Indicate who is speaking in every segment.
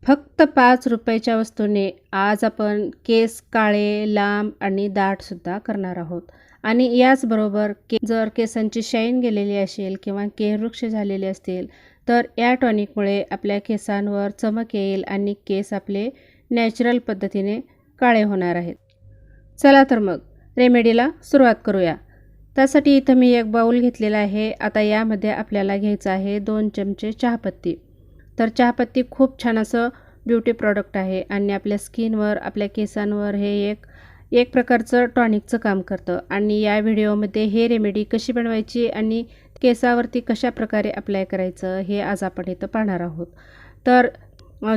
Speaker 1: फक्त 5 रुपयाच्या वस्तूने आज आपण केस काळे, लांब आणि दाटसुद्धा करणार आहोत. आणि याचबरोबर जर केसांची शाईन गेलेली असेल किंवा केरवृक्ष झालेले असतील, तर या टॉनिकमुळे आपल्या केसांवर चमक येईल आणि केस आपले नॅचरल पद्धतीने काळे होणार आहेत. चला तर मग रेमेडीला सुरुवात करूया. त्यासाठी इथं मी एक बाऊल घेतलेला आहे. आता यामध्ये आपल्याला घ्यायचं आहे 2 चमचे चहापत्ती. तर चहापत्ती खूप छान असं ब्युटी प्रॉडक्ट आहे आणि आपल्या स्किनवर, आपल्या केसांवर हे एक प्रकारचं टॉनिकचं काम करतं. आणि या व्हिडिओमध्ये हे रेमेडी कशी बनवायची आणि केसावरती कशाप्रकारे अप्लाय करायचं हे आज आपण इथं पाहणार आहोत. तर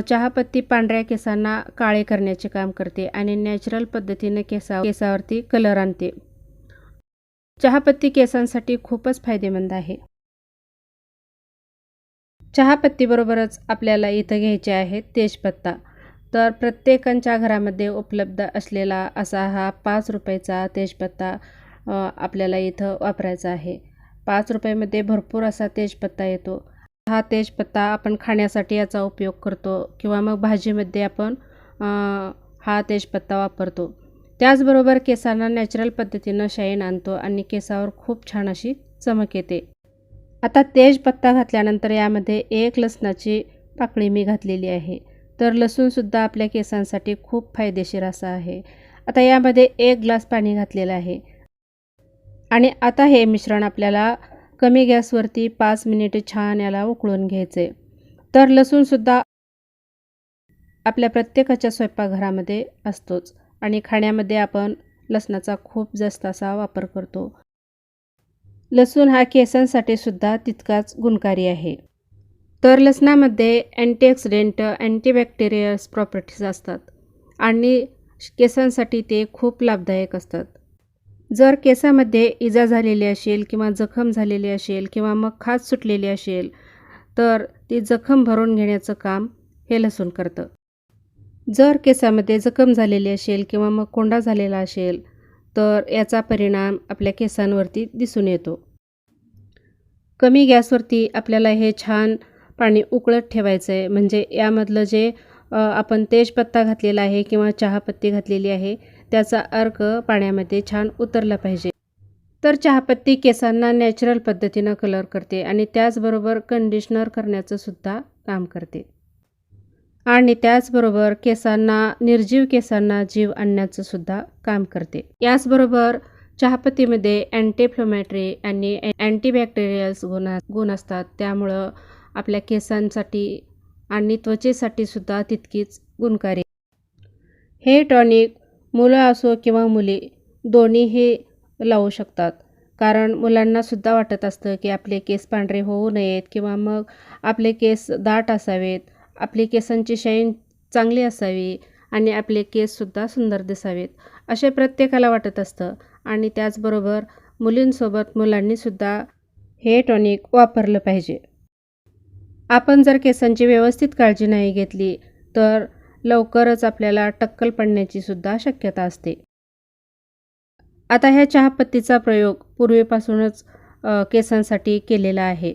Speaker 1: चहापत्ती पांढऱ्या केसांना काळे करण्याचे काम करते आणि नॅचरल पद्धतीने केसावरती कलर आणते. चहापत्ती केसांसाठी खूपच फायदेमंद आहे. चहापत्तीबरोबरच आपल्याला इथं घ्यायचे आहे तेजपत्ता. तर प्रत्येकाच्या घरामध्ये उपलब्ध असलेला असा हा 5 रुपयाचा तेजपत्ता आपल्याला इथं वापरायचा आहे. 5 रुपयामध्ये भरपूर असा तेजपत्ता येतो. हा तेजपत्ता आपण खाण्यासाठी याचा उपयोग करतो किंवा मग भाजीमध्ये आपण हा तेजपत्ता वापरतो. त्याचबरोबर केसांना नॅचरल पद्धतीनं शाईन आणतो आणि केसावर खूप छान अशी चमक येते. आता तेजपत्ता घातल्यानंतर यामध्ये 1 लसणाची पाकळी मी घातलेली आहे. तर लसूणसुद्धा आपल्या केसांसाठी खूप फायदेशीर असा आहे. आता यामध्ये 1 ग्लास पाणी घातलेलं आहे आणि आता हे मिश्रण आपल्याला कमी गॅसवरती 5 मिनिटे छान याला उकळून घ्यायचे. तर लसूणसुद्धा आपल्या प्रत्येकाच्या स्वयंपाकघरामध्ये असतोच आणि खाण्यामध्ये आपण लसणाचा खूप जास्त असा वापर करतो. लसूण हा केसांसाठी सुद्धा तितकाच गुणकारी आहे. तर लसणामध्ये अँटीऑक्सिडेंट, अँटीबॅक्टेरियल्स प्रॉपर्टीज असतात आणि केसांसाठी ते खूप लाभदायक असतात. जर केसामध्ये इजा झालेली असेल किंवा जखम झालेली असेल किंवा मग खाज सुटलेली असेल, तर ती जखम भरून घेण्याचं काम हे लसूण करतं. जर केसामध्ये जखम झालेली असेल किंवा मग कोंडा झालेला असेल, तर याचा परिणाम आपल्या केसांवरती दिसून येतो. कमी गॅसवरती आपल्याला हे छान पाणी उकळत ठेवायचं आहे. म्हणजे यामधलं जे आपण तेजपत्ता घातलेला आहे किंवा चहापत्ती घातलेली आहे, त्याचा अर्क पाण्यामध्ये छान उतरला पाहिजे. तर चहापत्ती केसांना नॅचरल पद्धतीनं कलर करते आणि त्याचबरोबर कंडिशनर करण्याचं सुद्धा काम करते आणि त्याचबरोबर निर्जीव केसांना जीव आणण्याचं सुद्धा काम करते. याचबरोबर चहापत्तीमध्ये अँटीइन्फ्लेमेटरी आणि अँटीबॅक्टेरियल्स गुण असतात. त्यामुळं आपल्या केसांसाठी आणि त्वचेसाठी सुद्धा तितकीच गुणकारी. हे टॉनिक मुलं असो किंवा मुली दोन्हीही लावू शकतात. कारण मुलांनासुद्धा वाटत असतं की आपले केस पांढरे होऊ नयेत किंवा मग आपले केस दाट असावेत, आपली केसांची शाईन चांगली असावी आणि आपले केससुद्धा सुंदर दिसावेत, असे प्रत्येकाला वाटत असतं. आणि त्याचबरोबर मुलींसोबत मुलांनीसुद्धा हे टॉनिक वापरलं पाहिजे. आपण जर केसांची व्यवस्थित काळजी नाही घेतली, तर लवकरच आपल्याला टक्कल पडण्याची सुद्धा शक्यता असते. आता ह्या चहापत्तीचा प्रयोग पूर्वीपासूनच केसांसाठी केलेला आहे.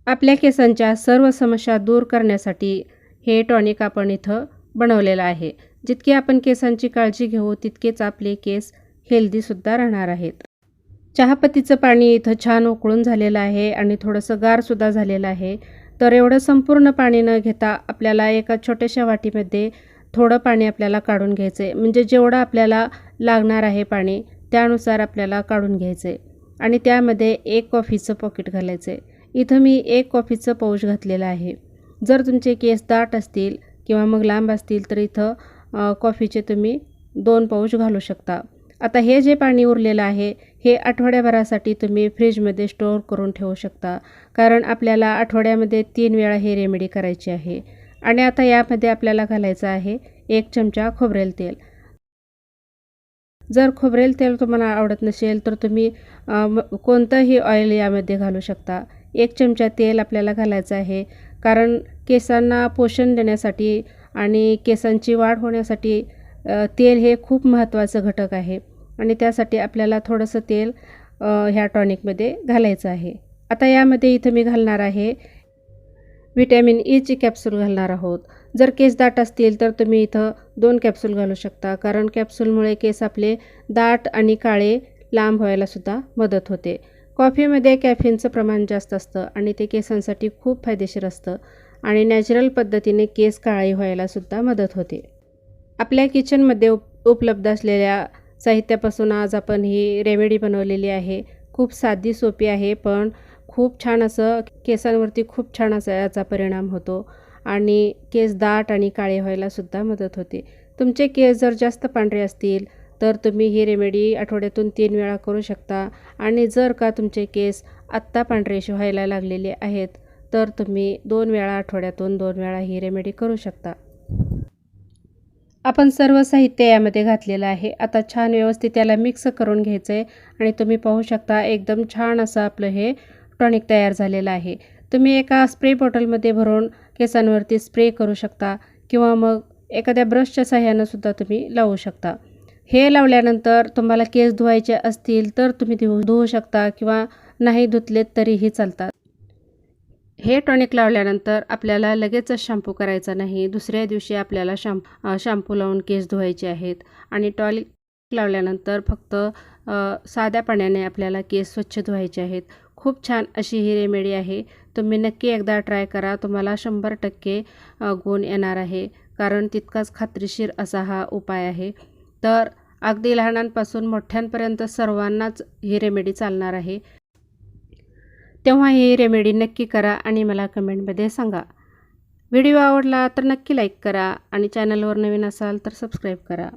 Speaker 1: आपल्या केसांच्या सर्व समस्या दूर करण्यासाठी हे टॉनिक आपण इथं बनवलेलं आहे. जितकी आपण केसांची काळजी घेऊ, तितकेच आपले केस हेल्दीसुद्धा राहणार आहेत. चहापत्तीचं पाणी इथं छान उकळून झालेलं आहे आणि थोडंसं गारसुद्धा झालेलं आहे. तर एवढं संपूर्ण पाणी न घेता आपल्याला एका छोट्याशा वाटीमध्ये थोडं पाणी आपल्याला काढून घ्यायचं आहे. म्हणजे जेवढं आपल्याला लागणार आहे पाणी, त्यानुसार आपल्याला काढून घ्यायचं आहे आणि त्यामध्ये 1 कॉफीचं पॉकेट घालायचं आहे. इथं मी 1 कॉफीचं पाऊच घातलेलं आहे. जर तुमचे केस दाट असतील किंवा मग लांब असतील, तर इथं कॉफीचे तुम्ही 2 पाऊच घालू शकता. आता हे जे पाणी उरलेलं आहे, हे आठवड्याभरासाठी तुम्ही फ्रीजमध्ये स्टोअर करून ठेवू शकता. कारण आपल्याला आठवड्यामध्ये 3 वेळा हे रेमेडी करायची आहे. आणि आता यामध्ये आपल्याला घालायचं आहे 1 चमचा खोबरेल तेल. जर खोबरेल तेल तुम्हाला आवडत नसेल, तर तुम्ही कोणतंही ऑइल यामध्ये घालू शकता. 1 चमचा तेल आपल्याला घालायचं आहे. कारण केसांना पोषण देण्यासाठी आणि केसांची वाढ होण्यासाठी तेल हे खूप महत्त्वाचं घटक आहे आणि त्यासाठी आपल्याला थोडंसं तेल ह्या टॉनिकमध्ये घालायचं आहे. आता यामध्ये इथं मी घालणार आहे व्हिटॅमिन ईची कॅप्सूल घालणार आहोत. जर केस दाट असतील तर तुम्ही इथं 2 कॅप्सूल घालू शकता, कारण कॅप्सूलमुळे केस आपले दाट आणि काळे लांब व्हायलासुद्धा मदत होते. कॉफीमध्ये कॅफीनचं प्रमाण जास्त असतं आणि ते केसांसाठी खूप फायदेशीर असतं आणि नॅचरल पद्धतीने केस काळे व्हायलासुद्धा मदत होते. आपल्या किचनमध्ये उपलब्ध असलेल्या साहित्यापासून आज आपण ही रेमेडी बनवलेली आहे. खूप साधी सोपी आहे, पण खूप छान असं केसांवरती खूप छान असा याचा परिणाम होतो आणि केस दाट आणि काळे व्हायलासुद्धा मदत होते. तुमचे केस जर जास्त पांढरे असतील तर तुम्ही ही रेमेडी आठवड्यातून 3 वेळा करू शकता आणि जर का तुमचे केस आत्ता पांढरे व्हायला लागलेले आहेत तर तुम्ही 2 वेळा आठवड्यातून 2 वेळा ही रेमेडी करू शकता. आपण सर्व साहित्य यामध्ये घातलेलं आहे. आता छान व्यवस्थित याला मिक्स करून घ्यायचं आहे आणि तुम्ही पाहू शकता एकदम छान असं आपलं हे टॉनिक तयार झालेलं आहे. तुम्ही एका स्प्रे बॉटलमध्ये भरून केसांवरती स्प्रे करू शकता किंवा मग एखाद्या ब्रशच्या साहाय्यानं सुद्धा तुम्ही लावू शकता. हे लावल्यानंतर तुम्हाला केस धुवायचे असतील तर तुम्ही धुवू शकता किंवा नाही धुतलेत तरीही चालतात. हे टॉनिक लावल्यानंतर आपल्याला लगेचच शॅम्पू करायचा नाही. दुसऱ्या दिवशी आपल्याला शॅम्पू लावून केस धुवायचे आहेत आणि टॉनिक लावल्यानंतर फक्त साध्या पाण्याने आपल्याला केस स्वच्छ धुवायचे आहेत. खूप छान अशी ही रेमेडी आहे. तुम्ही नक्की एकदा ट्राय करा. तुम्हाला 100% गुण येणार आहे, कारण तितकाच खात्रीशीर असा हा उपाय आहे. तर अगदी लहानांपासून मोठ्यांपर्यंत सर्वांनाच ही रेमेडी चालणार आहे. तेव्हा ही रेमेडी नक्की करा आणि मला कमेंटमध्ये सांगा. व्हिडिओ आवडला तर नक्की लाईक करा आणि चॅनलवर नवीन असाल तर सबस्क्राईब करा.